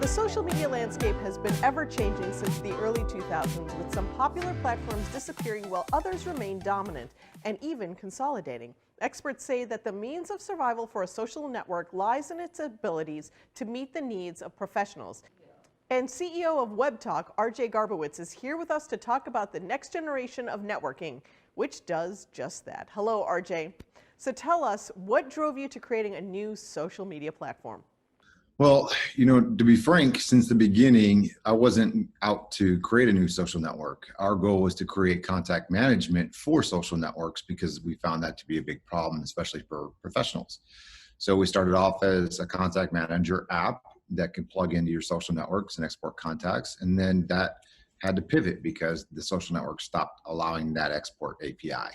The social media landscape has been ever-changing since the early 2000s, with some popular platforms disappearing while others remain dominant and even consolidating. Experts say that the means of survival for a social network lies in its abilities to meet the needs of professionals. And CEO of Webtalk, RJ Garbowitz, is here with us to talk about the next generation of networking, which does just that. Hello, RJ. So tell us, what drove you to creating a new social media platform? Well, to be frank, since the beginning, I wasn't out to create a new social network. Our goal was to create contact management for social networks because we found that to be a big problem, especially for professionals. So we started off as a contact manager app that can plug into your social networks and export contacts. And then that had to pivot because the social network stopped allowing that export API.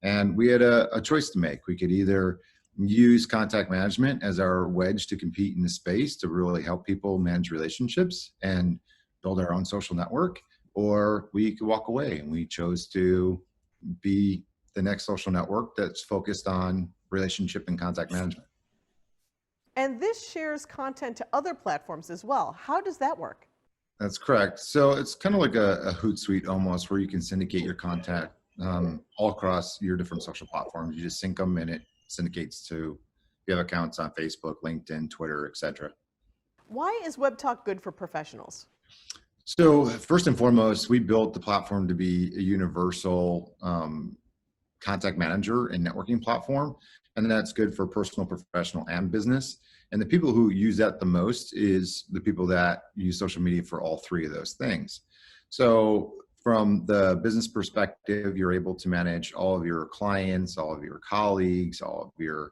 And we had a choice to make. We could either use contact management as our wedge to compete in the space to really help people manage relationships and build our own social network, or we could walk away, and we chose to be the next social network that's focused on relationship and contact management. And this shares content to other platforms as well. How does that work? That's correct. So it's kind of like a Hootsuite almost, where you can syndicate your content all across your different social platforms. You just sync them and it syndicates to, if you have accounts on Facebook, LinkedIn, Twitter, etc. Why is Webtalk good for professionals? So first and foremost, we built the platform to be a universal contact manager and networking platform. And that's good for personal, professional, and business. And the people who use that the most is the people that use social media for all three of those things. So from the business perspective, you're able to manage all of your clients, all of your colleagues, all of your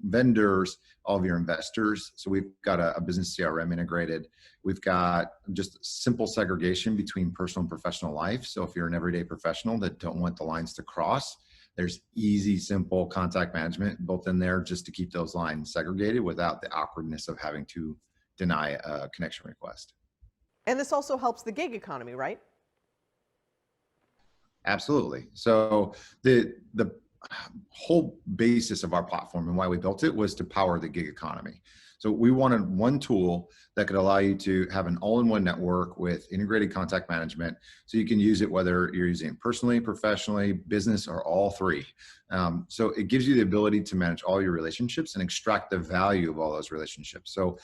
vendors, all of your investors. So we've got a business CRM integrated. We've got just simple segregation between personal and professional life. So if you're an everyday professional that don't want the lines to cross, there's easy, simple contact management built in there just to keep those lines segregated without the awkwardness of having to deny a connection request. And this also helps the gig economy, right? Absolutely. So the whole basis of our platform and why we built it was to power the gig economy. So we wanted one tool that could allow you to have an all-in-one network with integrated contact management, so you can use it whether you're using it personally, professionally, business, or all three. So it gives you the ability to manage all your relationships and extract the value of all those relationships. So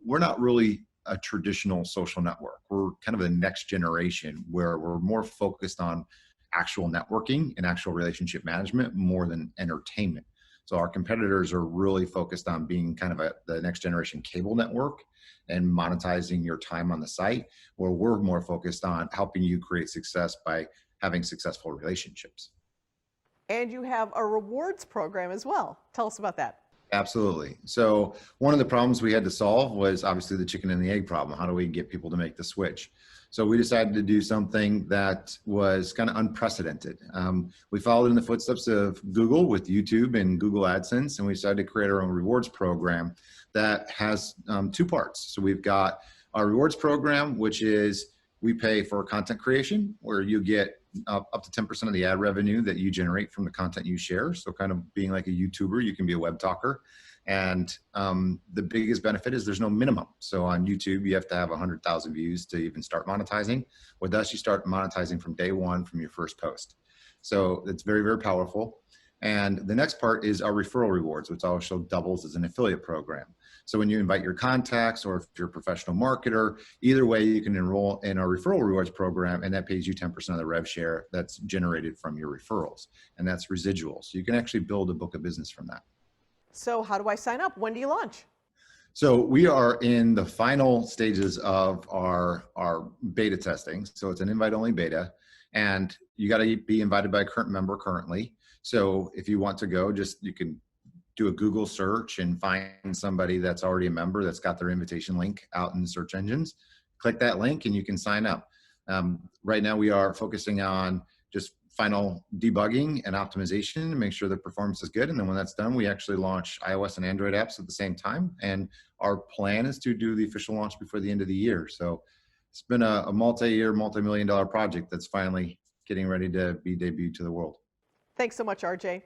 we're not really a traditional social network. We're kind of the next generation where we're more focused on actual networking and actual relationship management more than entertainment. So our competitors are really focused on being kind of the next generation cable network and monetizing your time on the site, where we're more focused on helping you create success by having successful relationships. And you have a rewards program as well. Tell us about that. Absolutely. So one of the problems we had to solve was obviously the chicken and the egg problem. How do we get people to make the switch? So we decided to do something that was kind of unprecedented. We followed in the footsteps of Google with YouTube and Google AdSense, and we decided to create our own rewards program that has two parts. So we've got our rewards program, which is we pay for content creation, where you get up to 10% of the ad revenue that you generate from the content you share. So kind of being like a YouTuber, you can be a web talker. And the biggest benefit is there's no minimum. So on YouTube, you have to have 100,000 views to even start monetizing. With us, you start monetizing from day one from your first post. So it's very, very powerful. And the next part is our referral rewards, which also doubles as an affiliate program. So when you invite your contacts, or if you're a professional marketer, either way, you can enroll in our referral rewards program, and that pays you 10% of the rev share that's generated from your referrals. And that's residual. So you can actually build a book of business from that. So how do I sign up? When do you launch? So we are in the final stages of our beta testing. So it's an invite-only beta, and you got to be invited by a current member currently. So if you want to go, you can do a Google search and find somebody that's already a member that's got their invitation link out in the search engines. Click that link and you can sign up. Right now we are focusing on just final debugging and optimization to make sure the performance is good. And then when that's done, we actually launch iOS and Android apps at the same time. And our plan is to do the official launch before the end of the year. So it's been a multi-year, multi-million-dollar project that's finally getting ready to be debuted to the world. Thanks so much, RJ.